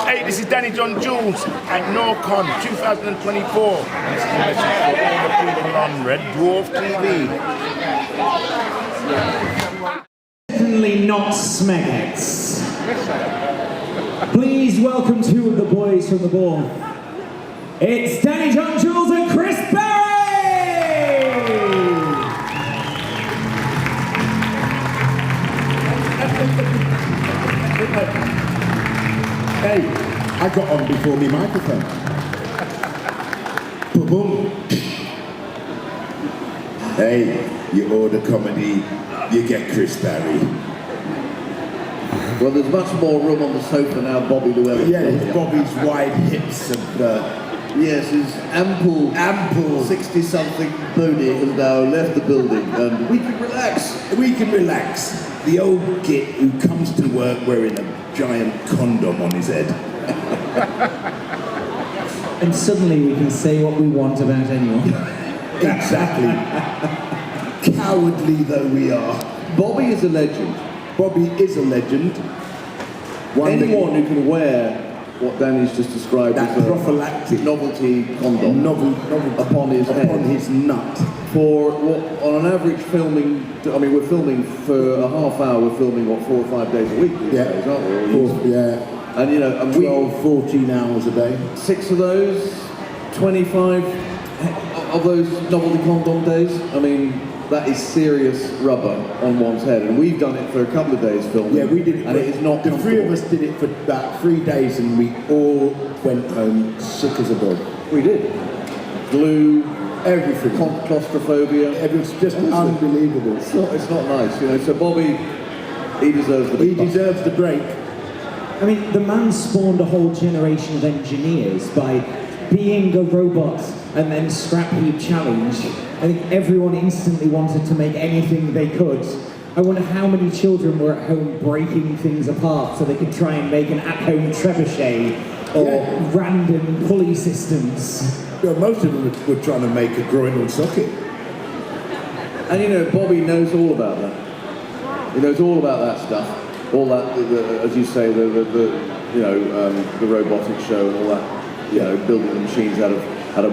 Hey, this is Danny John-Jules at NorCon 2024. This is a message for all the people on Red Dwarf TV. Definitely not Smegheads. Please welcome two of the boys from the ball. It's Danny John-Jules and Chris Barrie! Hey, I got on before my microphone. Boom. Hey, you order comedy, you get Chris Barrie. Well, there's much more room on the sofa now, Bobby Llewellyn. Yeah, it's Bobby's wide hips and yes, his ample 60-something booty has now left the building, and we can relax. We can relax. The old git who comes to work wearing a giant condom on his head. And suddenly we can say what we want about anyone. Exactly. Cowardly though we are. Bobby is a legend. Bobby is a legend. Anyone who can wear what Danny's just described that as a prophylactic novelty condom upon his head. Upon his nut. For what, on an average filming, I mean, we're filming for a half hour, we're filming, what, 4 or 5 days a week these days, aren't we? Yeah. And, you know, and 12, 14 hours a day. 6 of those, 25 of those novelty condom days. I mean, that is serious rubber on one's head. And we've done it for a couple of days filming. Yeah, we did it. And it is not the 3 of us did it for about 3 days and we all went home sick as a dog. We did. Glue. Everything. Claustrophobia. It was just unbelievable. It's not nice, you know. So Bobby, he deserves the break. He deserves the break. I mean, the man spawned a whole generation of engineers by being a robot and then scrap heap challenge. I think everyone instantly wanted to make anything they could. I wonder how many children were at home breaking things apart so they could try and make an at-home trebuchet or random pulley systems. Well, most of them were trying to make a groinal socket. And you know, Bobby knows all about that. He knows all about that stuff. All that, as you say, the robotic show and all that. You know, building the machines out of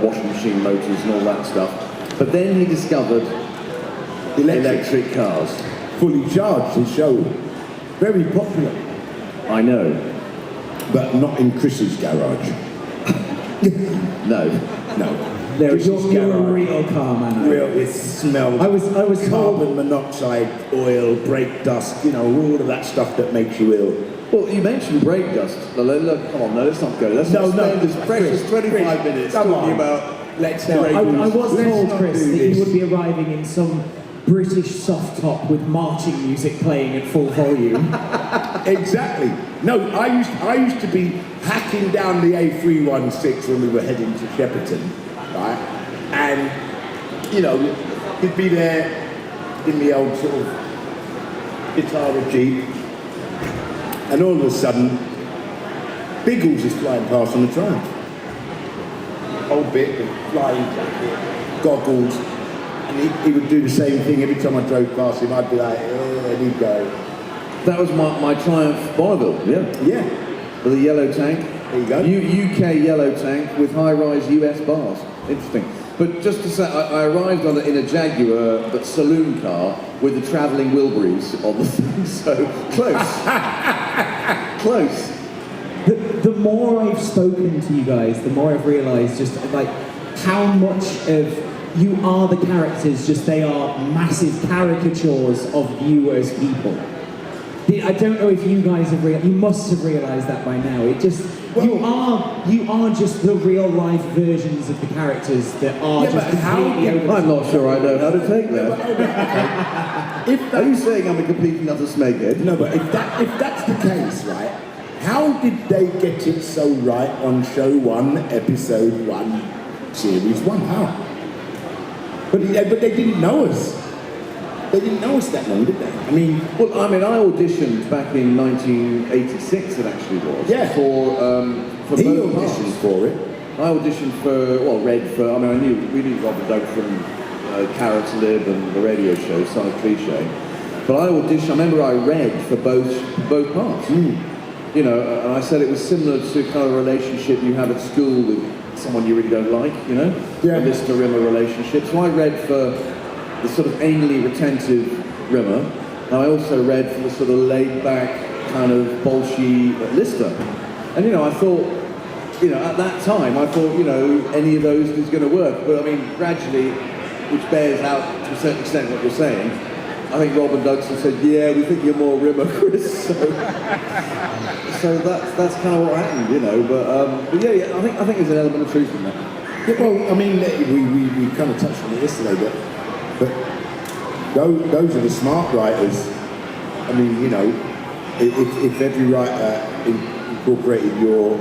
washing machine motors and all that stuff. But then he discovered electric cars. Fully charged, his show. Very popular. I know. But not in Chris's garage. No. You're a real car man. Real, it smells. I was carbon monoxide, oil, brake dust, you know, all of that stuff that makes you ill. Well, you mentioned brake dust. Look, come on, no, let's not go. Let's not spend this precious 25 minutes talking about. I was told, Chris, that you would be arriving in some British soft top with marching music playing at full volume. Exactly. No, I used to be hacking down the A316 when we were heading to Shepperton, right? And, you know, you'd be there in the old sort of Vitara Jeep, and all of a sudden, Biggles is flying past on the Triumph. Old bit, with flying jacket, goggles, and he would do the same thing every time I drove past him. I'd be like, there he'd go. That was my Triumph Bonneville, Yeah. With a yellow tank. There you go. UK yellow tank with high-rise US bars. Interesting. But just to say, I arrived in a Jaguar, but saloon car, with the travelling Wilburys on the thing, so close. Close. The more I've spoken to you guys, the more I've realised just like how much of you are the characters, just they are massive caricatures of you as people. I don't know if you guys have realised, you must have realised that by now. It just, you are just the real life versions of the characters that are just completely over. I'm not sure I know how to take that. Are you saying I'm a complete and utter snakehead? No, but if that's the case, right, how did they get it so right on show 1, episode 1, series 1? How? But they didn't know us. They didn't know us that long, did they? I auditioned back in 1986, it actually was. Yeah. For he both auditioned parts. for it. I auditioned for, Red, we knew Robert Doug from Carrot Lib and the radio show, Son of Cliche. But I remember I read for both parts. you know, and I said it was similar to kind of a relationship you have at school with someone you really don't like, you know? Yeah. A Lister Rimmer relationship. So I read for the sort of anally retentive Rimmer, and I also read for the sort of laid-back, kind of bolshy Lister. And, you know, I thought, you know, at that time, I thought, you know, any of those is going to work. But, I mean, gradually, which bears out to a certain extent what you're saying, I think Rob and Dougson said, yeah, we think you're more Rimmer, Chris. So that's kind of what happened, you know. But yeah, I think there's an element of truth in that. Yeah, well, I mean, we kind of touched on it yesterday, but those are the smart writers. I mean, you know, if every writer incorporated your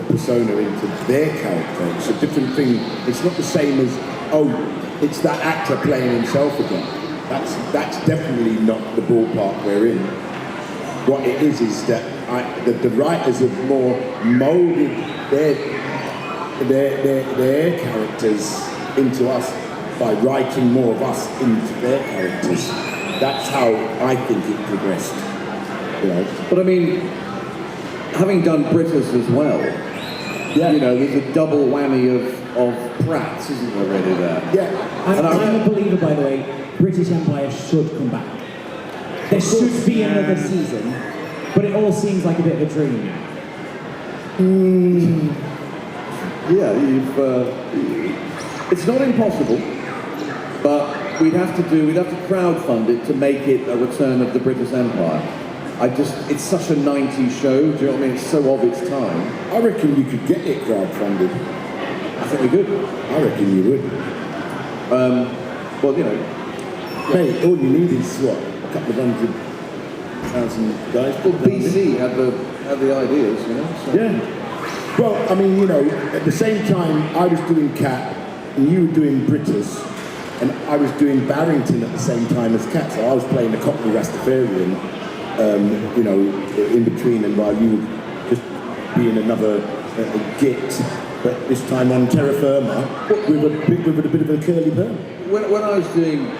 persona into their character, it's a different thing. It's not the same as, oh, it's that actor playing himself again. That's definitely not the ballpark we're in. What it is that the writers have more moulded their characters into us by writing more of us into their characters. That's how I think it progressed. You know? But I mean, having done British as well, Yeah. you know, there's a double whammy of Pratt's, isn't there, really, there? Yeah. I'm a believer, by the way, British Empire should come back. There should be another season, but it all seems like a bit of a dream. Yeah, it's not impossible, but we'd have to crowdfund it to make it a return of the British Empire. It's such a 90s show, do you know what I mean? It's so of its time. I reckon you could get it crowdfunded. I think we could. I reckon you would. Well, you know, Mate, all you need is what? A couple of 100,000 guys. well, BC had the ideas, you know. So. Yeah. Well, I mean, you know, at the same time, I was doing Cat, and you were doing Britus, and I was doing Barrington at the same time as Cat, so I was playing the Cockney Rastafarian, you know, in between, and while you were just being another git, but this time on terra firma, with a bit of a curly perm. When I was doing,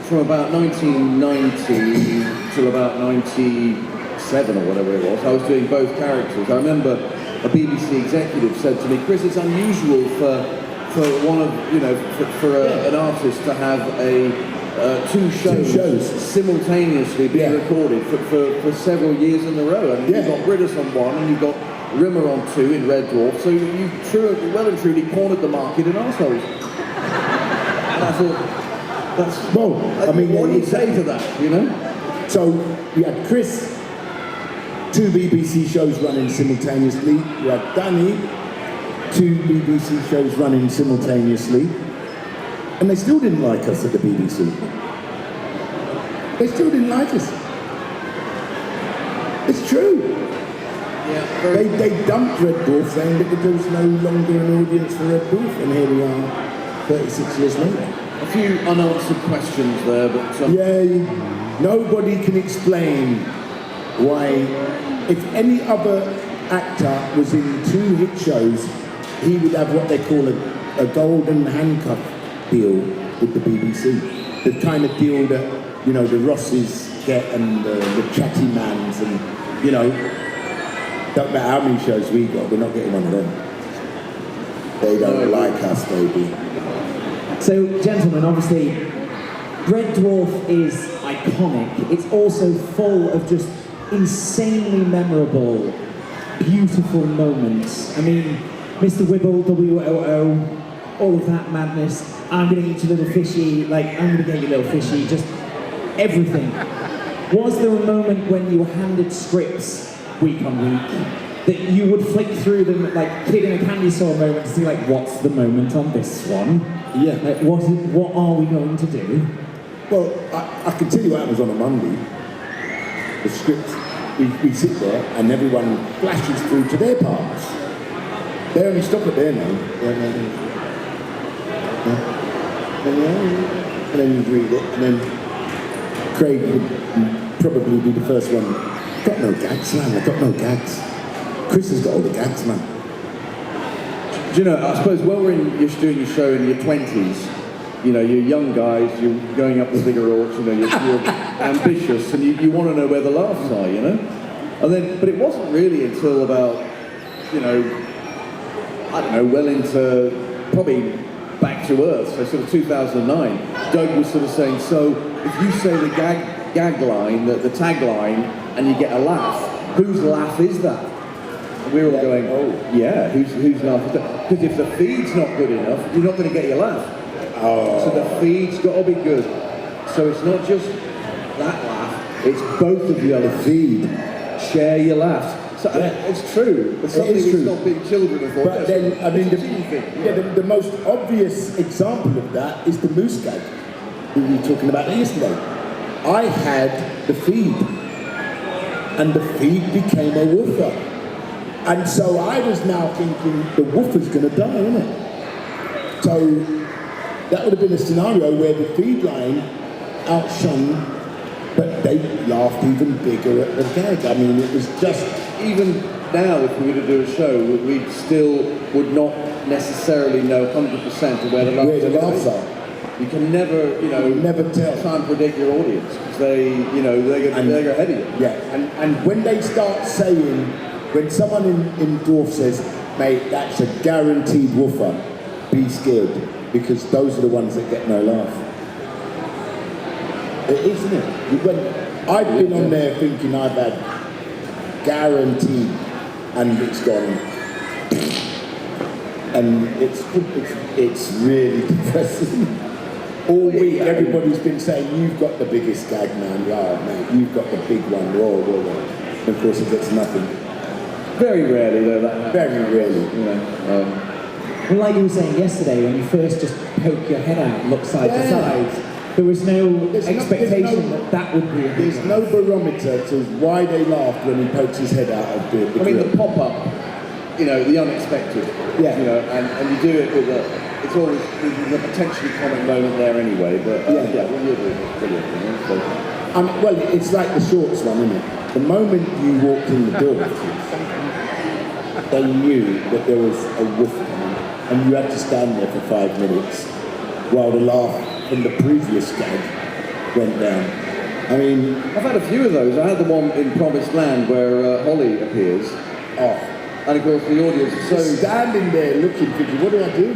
from about 1990 till about 97 or whatever it was, I was doing both characters. I remember a BBC executive said to me, Chris, it's unusual for one of, you know, an artist to have two shows simultaneously being recorded for several years in a row. I mean, you've got Britus on one and you've got Rimmer on two in Red Dwarf, so you well and truly cornered the market in arseholes. And I thought, I mean, what do you say to that, you know? So we had Chris, 2 BBC shows running simultaneously. We had Danny, 2 BBC shows running simultaneously. And they still didn't like us at the BBC. They still didn't like us. It's true. Yeah, They dumped Red Dwarf saying that there was no longer an audience for Red Dwarf, and here we are 36 years later. a few unanswered questions there, but... Nobody can explain why, if any other actor was in 2 hit shows, he would have what they call a golden handcuff deal with the BBC. The kind of deal that, you know, the Rosses get and the Chatty Mans and, you know, don't matter how many shows we got, we're not getting one of them. They don't like us, baby. So, gentlemen, obviously, Red Dwarf is iconic. It's also full of just insanely memorable, beautiful moments. I mean, Mr. Wibble, WOO, all of that madness. I'm gonna eat your little fishy, like, I'm gonna get your little fishy, just everything. Was there a moment when you were handed scripts week on week that you would flick through them like kid in a candy store moment to see like, what's the moment on this one? Yeah. Like, what are we going to do? Well, I can tell you what happens on a Monday. The script, we sit there and everyone flashes through to their parts. They only stop at their name. And then you read it, and then Craig would probably be the first one. I've got no gags, man. I've got no gags. Chris has got all the gags, man. Do you know, I suppose when you're doing your show in your 20s, you know, you're young guys, you're going up the bigger orch, you know, you're ambitious, and you want to know where the laughs are, you know? And then, but it wasn't really until about, you know, I don't know, well into probably Back to Earth, so sort of 2009, Doug was sort of saying, so if you say the gag line, the tagline, and you get a laugh, whose laugh is that? And we were all going, oh, yeah, whose laugh is that? Because if the feed's not good enough, you're not going to get your laugh. Oh. So the feed's got to be good. So it's not just that laugh, it's both of the other feed. Share your laughs. So it's true. It's something we stop being children of. But then, I mean, the most obvious example of that is the moose gag we were talking about yesterday. I had the feed, and the feed became a woofer. And so I was now thinking, the woofer's going to die, isn't it? So that would have been a scenario where the feed line outshone, but they laughed even bigger at the gag. I mean, it was just... Even now, if we were to do a show, we still would not necessarily know 100% of where the laughs are. You can never, you know, never tell. Try and predict your audience, because they, you know, they go ahead of you. Yeah, and when they start saying, when someone in Dwarf says, mate, that's a guaranteed woofer, be scared, because those are the ones that get no laugh. It is, isn't it? I've been on there thinking I've had guaranteed, and it's gone. And it's really depressing. All week, everybody's been saying, you've got the biggest gag, man. Oh, mate, you've got the big one. Whoa. And of course, it gets nothing. Very rarely, though, that happens. Very rarely. You know, Well, like you were saying yesterday, when you first just poke your head out and look side to side, there was no expectation that would be a big There's no barometer to why they laughed when he pokes his head out of the I mean, the pop-up, you know, the unexpected. Yeah. You know, and you do it with it's always the potentially comic moment there anyway, but well, you're doing it brilliant, you know, so. Well, it's like the shorts one, isn't it? The moment you walked in the door, they knew that there was a woof coming, and you had to stand there for 5 minutes while the laugh from the previous gag went down. I mean, I've had a few of those. I had the one in Promised Land where Holly appears. Oh. And of course the audience is so... standing there looking, thinking, what do I do?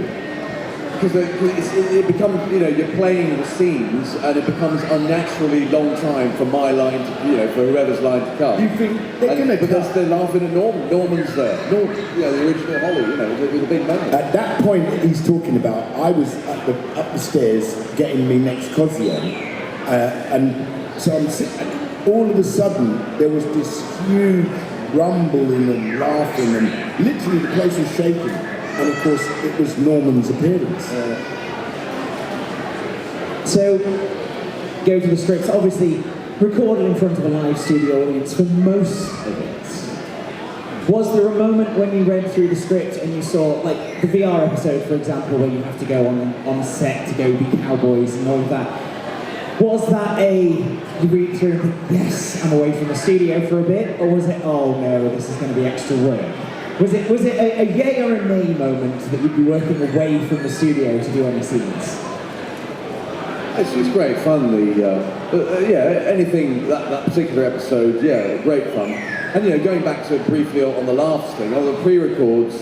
Because it becomes, you know, you're playing the scenes and it becomes unnaturally long time for my line to, you know, for whoever's line to come. You think they're going to But they're laughing at Norman. Norman's there. Norman, you know, the original Holly, you know, with a big moment. At that point that he's talking about, I was up the stairs getting me next cosy on, and so I'm sitting, and all of a sudden there was this huge rumbling and laughing, and literally the place was shaking, and of course it was Norman's appearance. So, go to the scripts. Obviously, recorded in front of a live studio audience for most of it. Was there a moment when you read through the script and you saw, like the VR episode, for example, where you have to go on set to go be cowboys and all of that? Was that you read through and think, yes, I'm away from the studio for a bit, or was it, oh no, this is going to be extra work? Was it a yay or a nay moment that you'd be working away from the studio to do any scenes? It's great fun. Anything that particular episode, great fun. And you know, going back to briefly on the laughs thing, on the pre-records,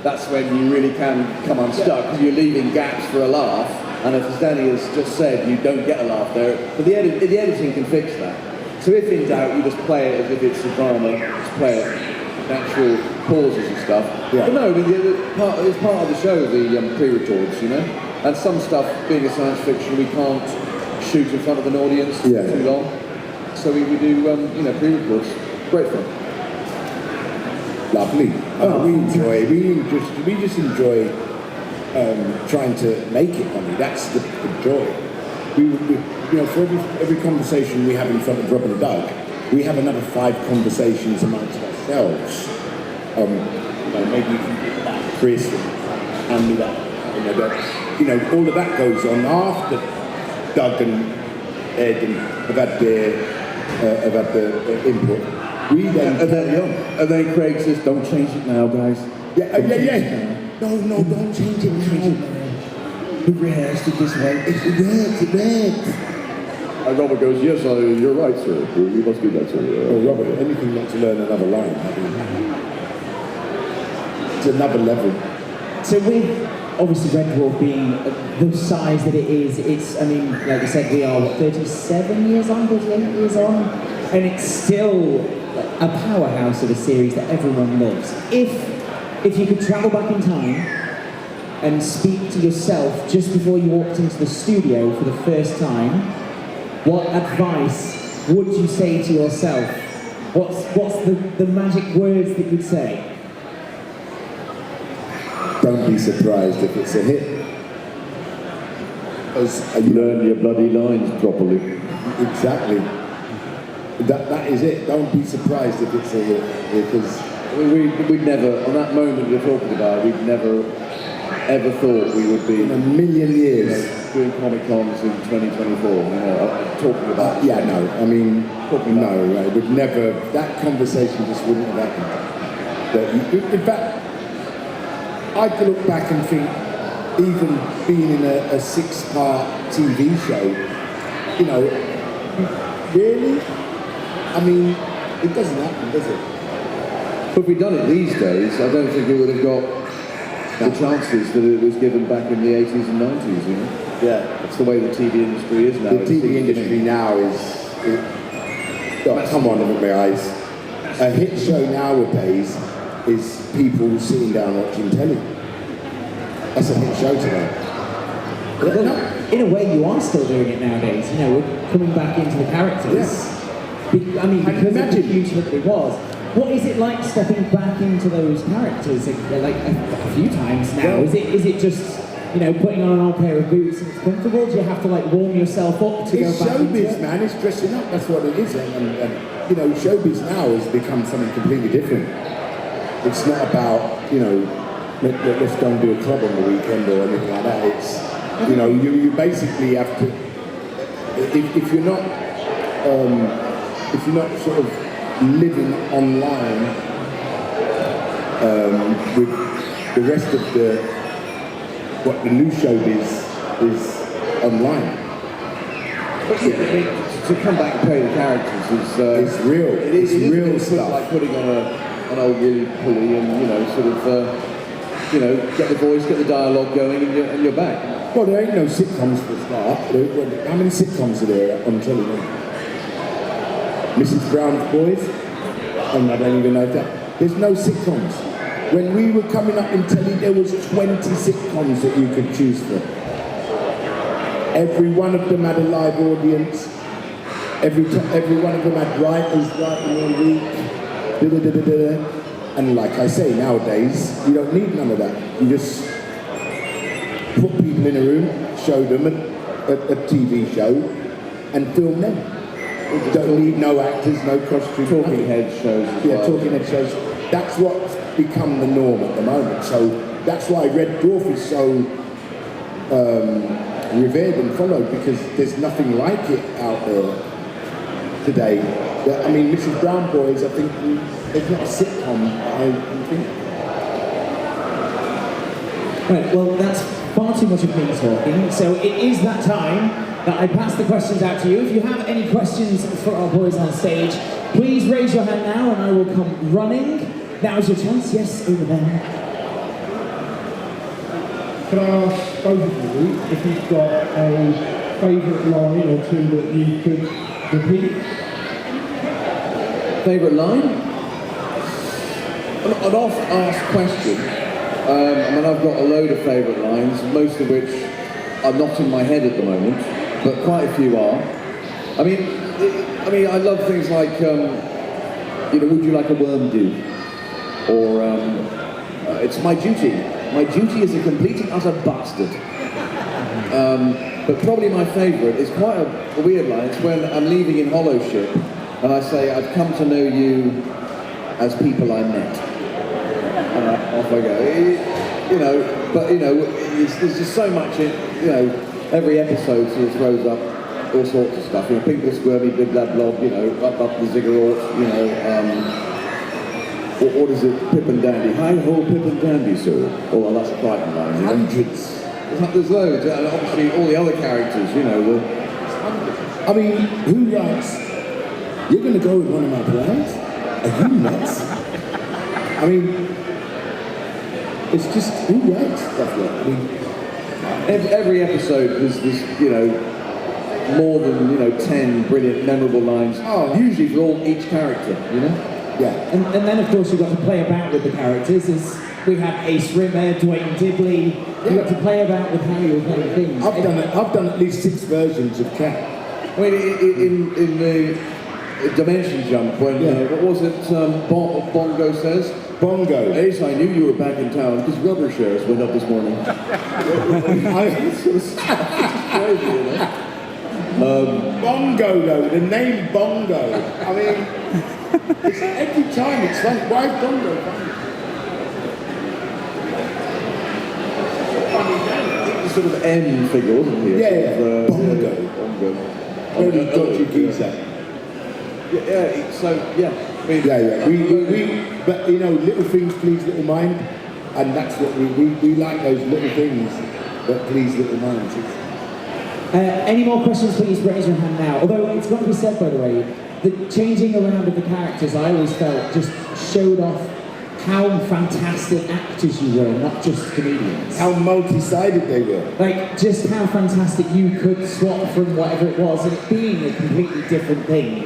that's when you really can come unstuck because you're leaving gaps for a laugh. And as Danny has just said, you don't get a laugh there. But the editing can fix that. So if in doubt, you just play it as if it's a drama, just play it, natural pauses and stuff. Yeah. But no, I mean, it's part of the show, the pre-records, you know? And some stuff, being a science fiction, we can't shoot in front of an audience for too long. So we do, pre-records. Great fun. Lovely. We just enjoy trying to make it funny. That's the joy. For every conversation we have in front of Rob and Doug, we have another 5 conversations amongst ourselves. Maybe you can get that, Chris, and me that. All of that goes on after Doug and Ed have had their input. We then carry on. And then Craig says, "Don't change it now, guys." Yeah. No, don't change it now. We rehearsed it this way. It worked. And Robert goes, yes, you're right, sir. You must do that, sir. Well, Robert, anything not to learn another line. I mean, it's another level. So with obviously Red Dwarf being the size that it is, it's, I mean, like you said, we are, what, 37 years on, 38 years on? And it's still a powerhouse of a series that everyone loves. If you could travel back in time and speak to yourself just before you walked into the studio for the first time, what advice would you say to yourself? What's the magic words that you'd say? Don't be surprised if it's a hit. Learn your bloody lines properly. Exactly. That is it. Don't be surprised if it's a hit, because We'd never, on that moment you're talking about, we'd never ever thought we would be in a million years doing Comic Cons in 2024. Talking about. Yeah, no. I mean, no. It would never. That conversation just wouldn't have happened. In fact, I could look back and think, even being in a 6-part TV show, really? I mean, it doesn't happen, does it? But if we'd done it these days, I don't think it would have got the chances that it was given back in the 80s and 90s, Yeah. That's the way the TV industry is now. The TV industry now is... Oh, come on, look at my eyes. A hit show nowadays is people sitting down watching telly. That's a hit show today. Well, in a way, you are still doing it nowadays. We're coming back into the characters. Yes. Because of the huge hit it was. What is it like stepping back into those characters like a few times now? Is it just putting on an old pair of boots and it's comfortable? Do you have to warm yourself up to go back into it? It's showbiz, man. It's dressing up. That's what it is. And showbiz now has become something completely different. It's not about let's go and do a club on the weekend or anything like that. It's you basically have to if you're not sort of living online with the rest of the new showbiz is online. But yeah, I mean, to come back and play the characters is it's real. It is real sort stuff. of like putting on an old woolly pulley and get the voice, get the dialogue going, and you're back. Well, there ain't no sitcoms for a start. How many sitcoms are there on television? Mrs. Brown's Boys? And I don't even know that. There's no sitcoms. When we were coming up in telly, there was 20 sitcoms that you could choose from. Every one of them had a live audience. Every one of them had writers writing all week. And like I say, nowadays, you don't need none of that. You just put people in a room, show them a TV show, and film them. You don't need no actors, no costume. Talking head shows as well. Talking head shows. That's what's become the norm at the moment. So that's why Red Dwarf is so revered and followed, because there's nothing like it out there today. I mean, Mrs. Brown Boys, I think it's not a sitcom, I think. Right, well, that's far too much of me talking, so it is that time that I pass the questions out to you. If you have any questions for our boys on stage, please raise your hand now and I will come running. Now's your chance. Yes, over there. Can I ask both of you if you've got a favourite line or two that you could repeat? Favourite line? An oft-asked question. I mean, I've got a load of favourite lines, most of which are not in my head at the moment, but quite a few are. I mean, I love things like, would you like a worm do? Or, it's my duty. My duty is a complete and utter bastard. But probably my favourite is quite a weird line. It's when I'm leaving in Hollow Ship, and I say, I've come to know you as people I met. And off I go. There's just so much in, every episode sort of throws up all sorts of stuff. People squirmy, big lab blob, up the ziggurat, what is it, Pip and Dandy? Hi-ho, Pip and Dandy, sir. Oh, well, that's a Crichton line. Hundreds. There's loads, and obviously all the other characters, I I mean, who writes, you're going to go with one of my plays? Are you nuts? I mean, it's just, who writes stuff like that? I mean, Every episode there's you know, more than, you know, 10 brilliant, memorable lines. Oh. Usually for each character, you know? yeah. And then, of course, you've got to play about with the characters. As we had Ace Rimmer, Dwayne Dibley. You've got to play about with how you were playing things. I've done at least 6 versions of Cat. I mean, in the Dimension Jump, when, what was it, Bongo says? Bongo. Ace, I knew you were back in town because rubber shares went up this morning. It's crazy, you know? Bongo though, the name Bongo. I mean, it's, every time it's funny. Why is Bongo funny? The sort of M figure, wasn't he? Yeah, Sort of, Bongo. Bongo. Very dodgy geezer. Yeah, so, yeah. I mean, Yeah. But you know, little things please little mind, and that's what we like, those little things that please little minds. Any more questions, please raise your hand now. Although it's got to be said, by the way, the changing around of the characters, I always felt just showed off how fantastic actors you were, not just comedians. How multi-sided they were. Like, just how fantastic you could swap from whatever it was, and it being a completely different thing,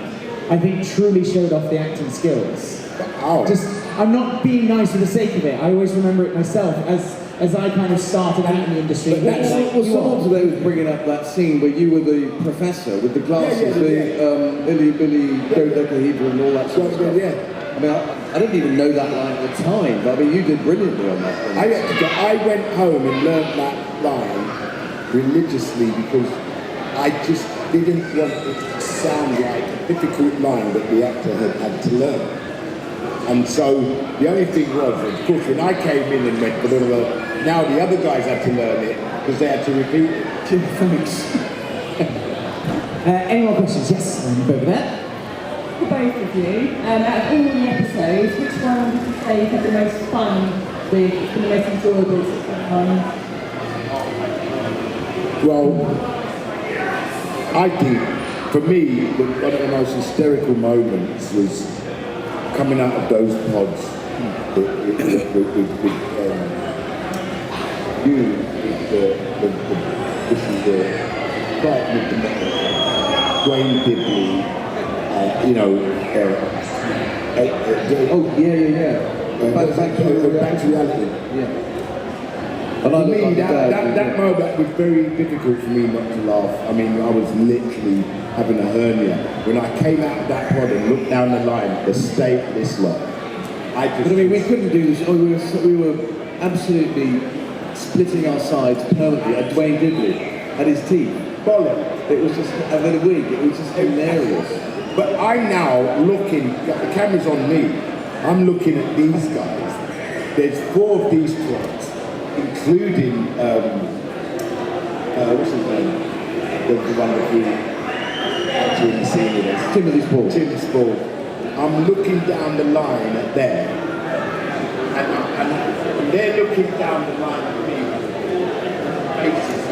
I think truly showed off the acting skills. Wow. Just, I'm not being nice for the sake of it. I always remember it myself as I kind of started out in the industry. Well, someone today was bringing up that scene where you were the professor with the glasses, Illy Billy, dodecahedron and all that sort of stuff. Yeah. I mean, I didn't even know that line at the time, but I mean, you did brilliantly on that one. I went home and learnt that line religiously because I just didn't want it to sound like a difficult line that the actor had to learn. And so the only thing was, of course, when I came in and went, now the other guys had to learn it because they had to repeat it. Thanks. Any more questions? Yes, over there. For both of you, out of all the episodes, which one would you say you had the most fun with, the most enjoyable one? Well, I think, for me, one of the most hysterical moments was coming out of those pods with you, Dwayne Dibley, you know, back to reality. Yeah. For me, that moment was very difficult for me not to laugh. I mean, I was literally having a hernia. When I came out of that pod and looked down the line, the state this lot, But I mean, we couldn't do this. We were absolutely splitting our sides permanently at Dwayne Dibley, at his teeth. Bollock. It was just a bit of wig. It was just hilarious. But I'm now looking, the camera's on me, I'm looking at these guys. There's 4 of these twats, including, what's his name? The one that we actually in the scene with us. Timothy Spall. I'm looking down the line at them, and they're looking down the line at me. Faces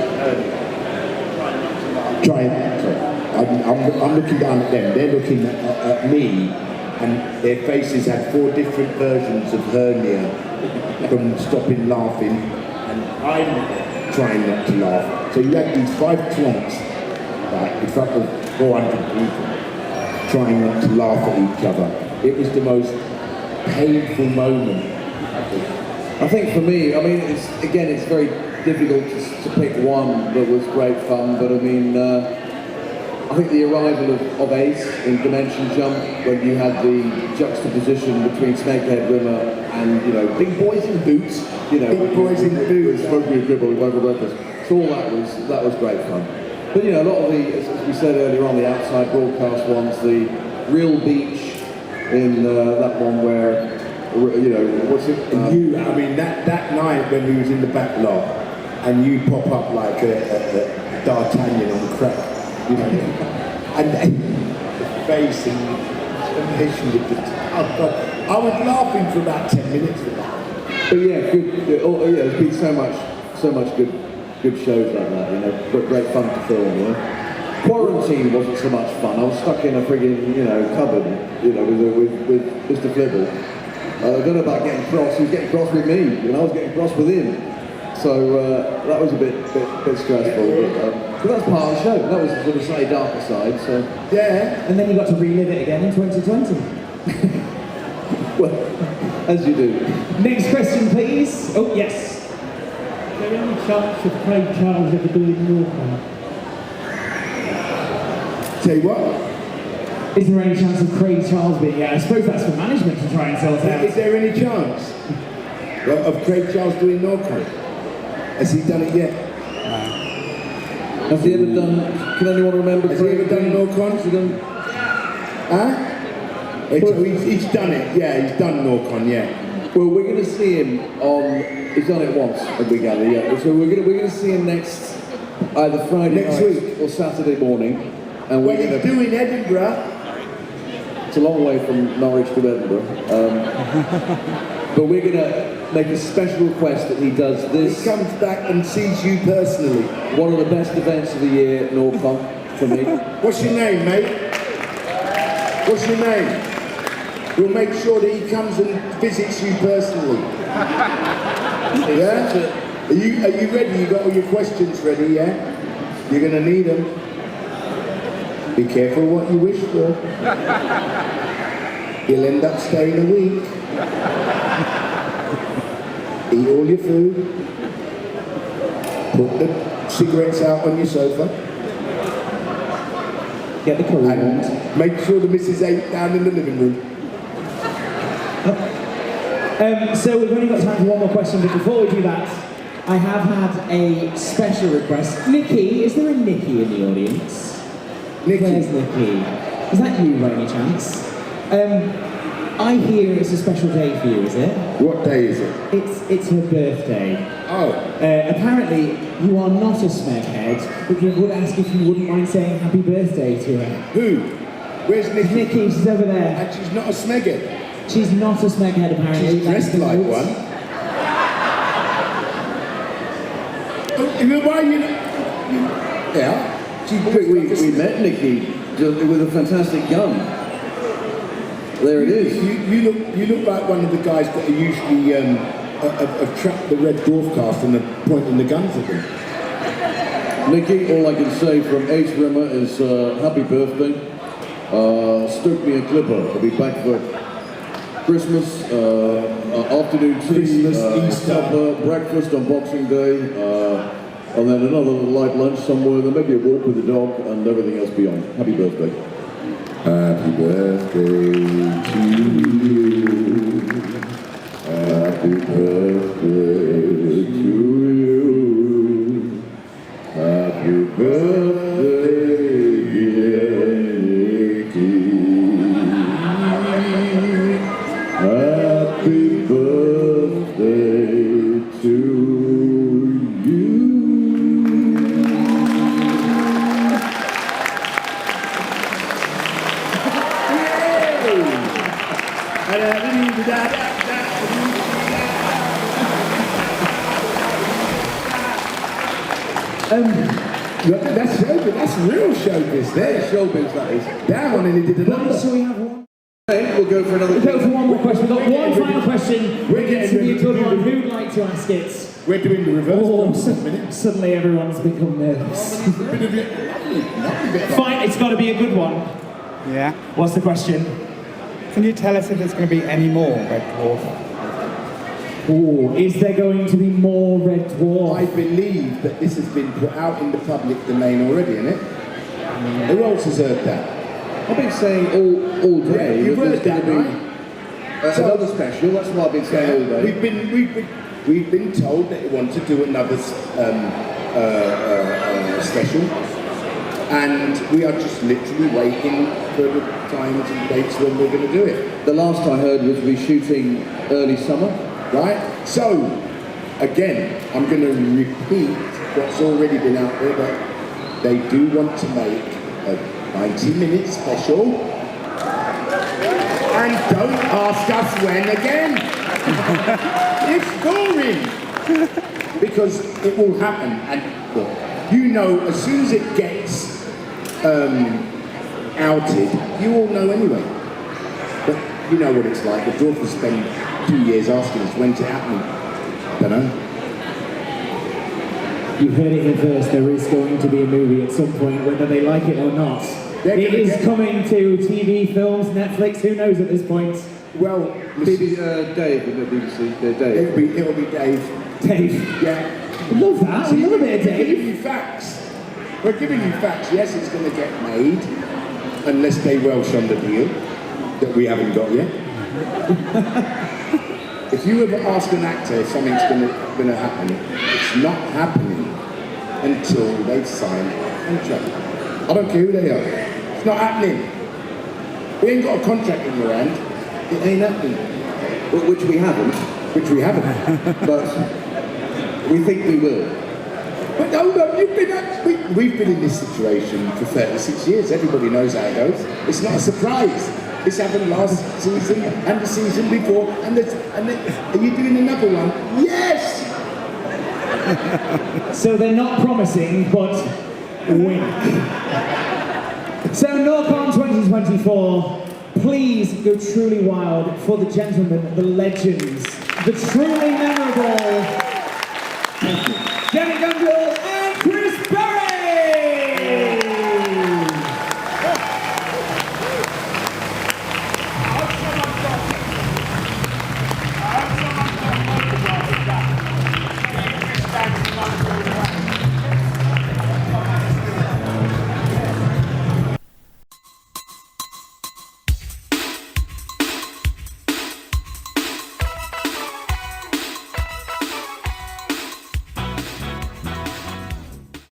I'm looking down at them. They're looking at me, and their faces had 4 different versions of hernia from stopping laughing, and I'm trying not to laugh. So you had these 5 twats, right, in front of 400 people, trying not to laugh at each other. It was the most painful moment. I think for me, I mean, it's very difficult to pick one that was great fun, but I mean, I think the arrival of Ace in Dimension Jump, when you had the juxtaposition between Snakehead Rimmer and, you know, big boys in boots, you know, Big boys in boots. smoking a dribble, whatever workers. So all that was great fun. But you know, a lot of the, as we said earlier on, the outside broadcast ones, the real beach in that one where, you know, what's it? I mean, that night when we was in the back lot, and you pop up like a D'Artagnan on crack, you know, and the face and with the I was laughing for about 10 minutes with that. But yeah, good. Oh yeah, there's been so much good shows like that. You know, great fun to film. You know. Quarantine wasn't so much fun. I was stuck in a frigging, cupboard, with Mr. Flibble. I don't know about getting cross. He was getting cross with me, and I was getting cross with him. So that was a bit stressful. But that's part of the show. That was sort of slightly darker side. So Yeah. And then you got to relive it again in 2020. well, as you do. Next question, please. Oh, yes. Is there any chance of Craig Charles ever doing Norwich? Say what? Is there any chance of Craig Charles being here? I suppose that's for management to try and sort out. Is there any chance of Craig Charles doing Norwich? Has he done it yet? Has he ever done? Can anyone remember? Has he ever done Norwich? Has he done? Huh? He's done it. Yeah, he's done Norwich. Yeah. Well, we're going to see him on. He's done it once at Big Alley, yeah. So we're going to see him next either Friday Next night week. or Saturday morning, and we're Well, going he's to. doing Edinburgh. It's a long way from Norwich to Edinburgh, but we're going to make a special request that he does He this. comes back and sees you personally. One of the best events of the year, Norcon, for me. What's your name, mate? What's your name? We'll make sure that he comes and visits you personally. Yeah? Are you ready? You got all your questions ready, yeah? You're gonna need them. Be careful what you wish for. You'll end up staying a week. Eat all your food. Put the cigarettes out on your sofa. Get the curry warmed. And make sure the missus ain't down in the living room. So we've only got time for one more question, but before we do that, I have had a special request. Nikki, is there a Nikki in the audience? Nikki. Where's Nikki? Is that you by any chance? I hear it's a special day for you, is it? What day is it? It's her birthday. Oh. Apparently, you are not a smeghead, but you would ask if you wouldn't mind saying happy birthday to her. Who? Where's Nikki? Nikki, she's over there. And she's not a smeghead. She's not a smeghead, apparently. She's dressed like one. Why you? Yeah. She's We met Nikki with a fantastic gun. There it is. You look like one of the guys that are usually have trapped the Red Dwarf cast and are pointing the guns at them. Nikki, all I can say from Ace Rimmer is happy birthday. Stoke me a clipper. I'll be back for Christmas, afternoon tea, Christmas, Easter. supper, breakfast on Boxing Day, and then another light lunch somewhere, then maybe a walk with the dog and everything else beyond. Happy birthday. Happy birthday to you. Happy birthday to you. Happy birthday, dear Nikki. Happy birthday to you. That's showbiz. That's real showbiz there. Showbiz, that is. That one nearly did a number. So we have one. Okay, we'll go for another. We'll go for one more question. We've got one final question. We're It's getting to be a ready good to one. do Who'd like to ask it? We're doing the reverse. Oh, for a minute. suddenly everyone's become nervous. Fine, it's got to be a good one. Yeah. What's the question? Can you tell us if there's going to be any more Red Dwarf? Oh, is there going to be more Red Dwarf? I believe that this has been put out in the public domain already, isn't it? Who else has heard that? I've been saying all day You've that heard there's that, going to right? be another special. That's what I've been saying all day. We've been told that they want to do another special, and we are just literally waiting for the times and dates when we're going to do it. The last I heard was we're shooting early summer. Right? So, again, I'm going to repeat what's already been out there, that they do want to make a 90-minute special. And don't ask us when again. It's boring. Because it will happen. And look, you know, as soon as it gets outed, you all know anyway. But you know what it's like. The Dwarf will spend 2 years asking us when's it happening. Don't know. You heard it here first, there is going to be a movie at some point, whether they like it or not. It is coming to TV, films, Netflix, who knows at this point? Well, Dave, isn't it BBC? Dave. it'll be Dave. Dave. Yeah. I love that, I love a bit of We're giving Dave. you facts. We're giving you facts. Yes, it's going to get made, unless they Welsh on the deal that we haven't got yet. If you ever ask an actor if something's going to happen, it's not happening until they've signed a contract. I don't care who they are. It's not happening. We ain't got a contract in your hand. It ain't happening. Well, which we haven't, but we think we will. But no, we've been in this situation for 36 years. Everybody knows how it goes. It's not a surprise. This happened last season and the season before. And are you doing another one? Yes! So they're not promising, but wink. So NorCon 2024, please go truly wild for the gentlemen, the legends, the truly memorable. Thank you.